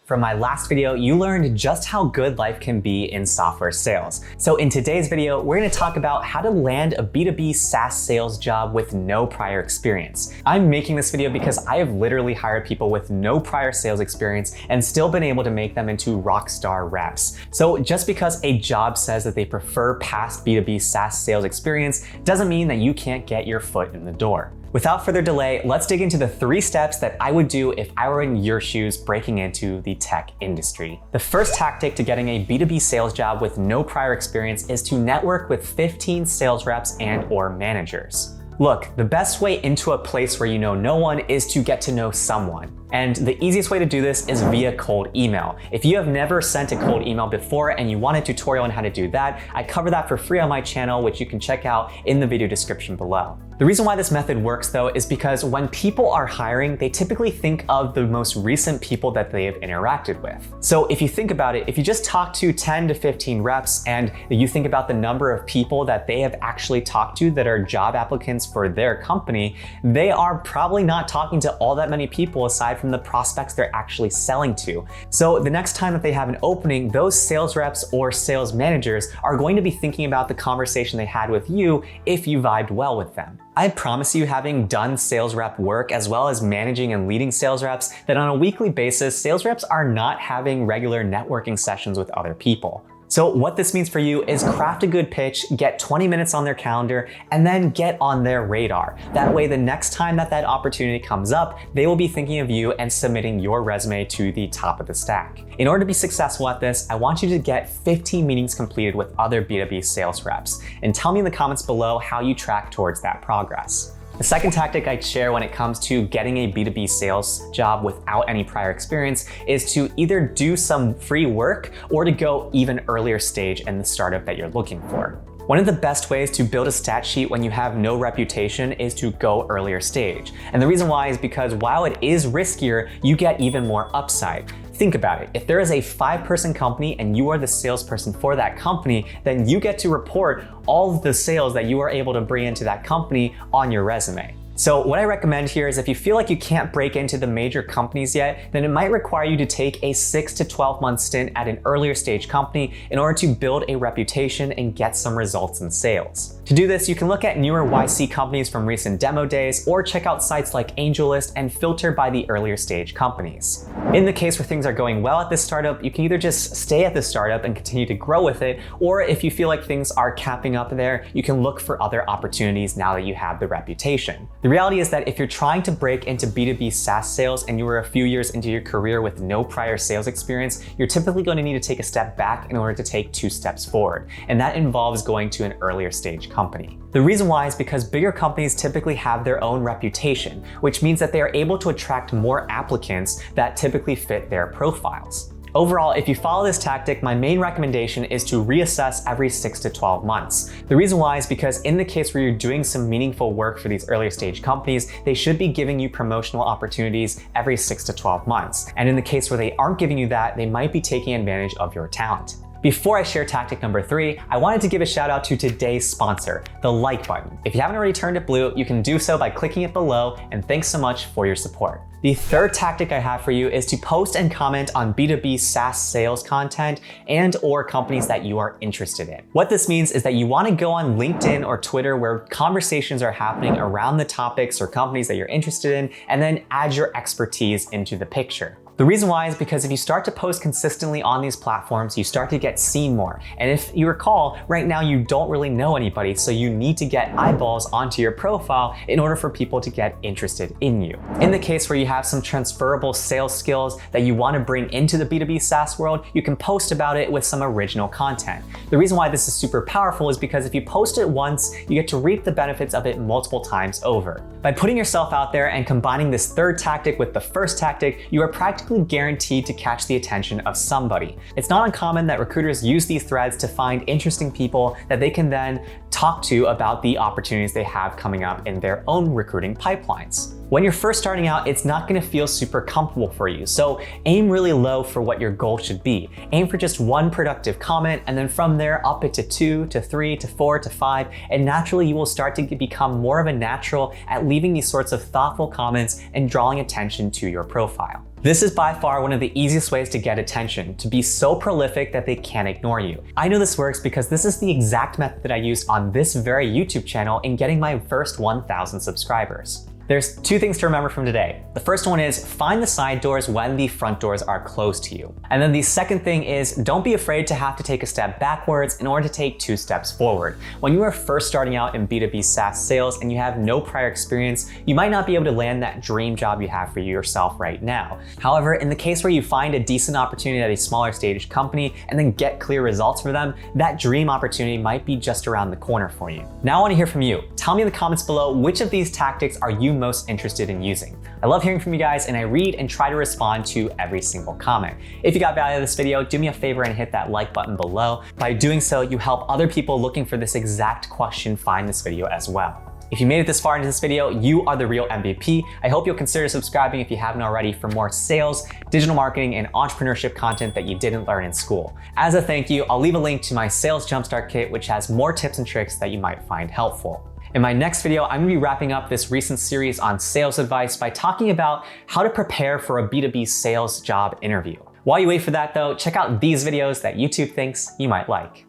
From my last video, you learned just how good life can be in software sales. So in today's video, we're gonna talk about how to land a B2B SaaS sales job with no prior experience. I'm making this video because I have literally hired people with no prior sales experience and still been able to make them into rock star reps. So just because a job says that they prefer past B2B SaaS sales experience doesn't mean that you can't get your foot in the door. Without further delay, let's dig into the 3 steps that I would do if I were in your shoes breaking into the tech industry. The first tactic to getting a B2B sales job with no prior experience is to network with 15 sales reps and/or managers. Look, the best way into a place where you know no one is to get to know someone. And the easiest way to do this is via cold email. If you have never sent a cold email before and you want a tutorial on how to do that, I cover that for free on my channel, which you can check out in the video description below. The reason why this method works though is because when people are hiring, they typically think of the most recent people that they have interacted with. So if you think about it, if you just talk to 10 to 15 reps and you think about the number of people that they have actually talked to that are job applicants for their company, they are probably not talking to all that many people aside from the prospects they're actually selling to. So the next time that they have an opening, those sales reps or sales managers are going to be thinking about the conversation they had with you if you vibed well with them. I promise you, having done sales rep work as well as managing and leading sales reps, that on a weekly basis, sales reps are not having regular networking sessions with other people. So what this means for you is craft a good pitch, get 20 minutes on their calendar, and then get on their radar. That way, the next time that opportunity comes up, they will be thinking of you and submitting your resume to the top of the stack. In order to be successful at this, I want you to get 15 meetings completed with other B2B sales reps, and tell me in the comments below how you track towards that progress. The second tactic I'd share when it comes to getting a B2B sales job without any prior experience is to either do some free work or to go even earlier stage in the startup that you're looking for. One of the best ways to build a stat sheet when you have no reputation is to go earlier stage. And the reason why is because while it is riskier, you get even more upside. Think about it. If there is a 5-person company and you are the salesperson for that company, then you get to report all of the sales that you are able to bring into that company on your resume. So what I recommend here is if you feel like you can't break into the major companies yet, then it might require you to take a 6 to 12 month stint at an earlier stage company in order to build a reputation and get some results in sales. To do this, you can look at newer YC companies from recent demo days or check out sites like AngelList and filter by the earlier stage companies. In the case where things are going well at this startup, you can either just stay at the startup and continue to grow with it, or if you feel like things are capping up there, you can look for other opportunities now that you have the reputation. The reality is that if you're trying to break into B2B SaaS sales and you were a few years into your career with no prior sales experience, you're typically going to need to take a step back in order to take 2 steps forward. And that involves going to an earlier stage company. The reason why is because bigger companies typically have their own reputation, which means that they are able to attract more applicants that typically fit their profiles. Overall, if you follow this tactic, my main recommendation is to reassess every 6 to 12 months. The reason why is because in the case where you're doing some meaningful work for these earlier stage companies, they should be giving you promotional opportunities every 6 to 12 months. And in the case where they aren't giving you that, they might be taking advantage of your talent. Before I share tactic number 3, I wanted to give a shout out to today's sponsor, the like button. If you haven't already turned it blue, you can do so by clicking it below, and thanks so much for your support. The third tactic I have for you is to post and comment on B2B SaaS sales content and/or companies that you are interested in. What this means is that you want to go on LinkedIn or Twitter where conversations are happening around the topics or companies that you're interested in, and then add your expertise into the picture. The reason why is because if you start to post consistently on these platforms, you start to get seen more. And if you recall, right now you don't really know anybody, so you need to get eyeballs onto your profile in order for people to get interested in you. In the case where you have some transferable sales skills that you want to bring into the B2B SaaS world, you can post about it with some original content. The reason why this is super powerful is because if you post it once, you get to reap the benefits of it multiple times over. By putting yourself out there and combining this third tactic with the first tactic, you are practically guaranteed to catch the attention of somebody. It's not uncommon that recruiters use these threads to find interesting people that they can then talk to about the opportunities they have coming up in their own recruiting pipelines. When you're first starting out, it's not gonna feel super comfortable for you, so aim really low for what your goal should be. Aim for just 1 productive comment, and then from there up it to 2 to 3 to 4 to 5, and naturally you will start to become more of a natural at leaving these sorts of thoughtful comments and drawing attention to your profile. This is by far one of the easiest ways to get attention, to be so prolific that they can't ignore you. I know this works because this is the exact method that I used on this very YouTube channel in getting my first 1,000 subscribers. There's two things to remember from today. The first one is find the side doors when the front doors are closed to you. And then the second thing is don't be afraid to have to take a step backwards in order to take 2 steps forward. When you are first starting out in B2B SaaS sales and you have no prior experience, you might not be able to land that dream job you have for yourself right now. However, in the case where you find a decent opportunity at a smaller stage company and then get clear results for them, that dream opportunity might be just around the corner for you. Now I want to hear from you. Tell me in the comments below which of these tactics are you most interested in using. I love hearing from you guys and I read and try to respond to every single comment. If you got value out of this video, do me a favor and hit that like button below. By doing so, you help other people looking for this exact question find this video as well. If you made it this far into this video, you are the real MVP. I hope you'll consider subscribing if you haven't already for more sales, digital marketing, and entrepreneurship content that you didn't learn in school. As a thank you, I'll leave a link to my Sales Jumpstart Kit, which has more tips and tricks that you might find helpful. In my next video, I'm gonna be wrapping up this recent series on sales advice by talking about how to prepare for a B2B sales job interview. While you wait for that though, check out these videos that YouTube thinks you might like.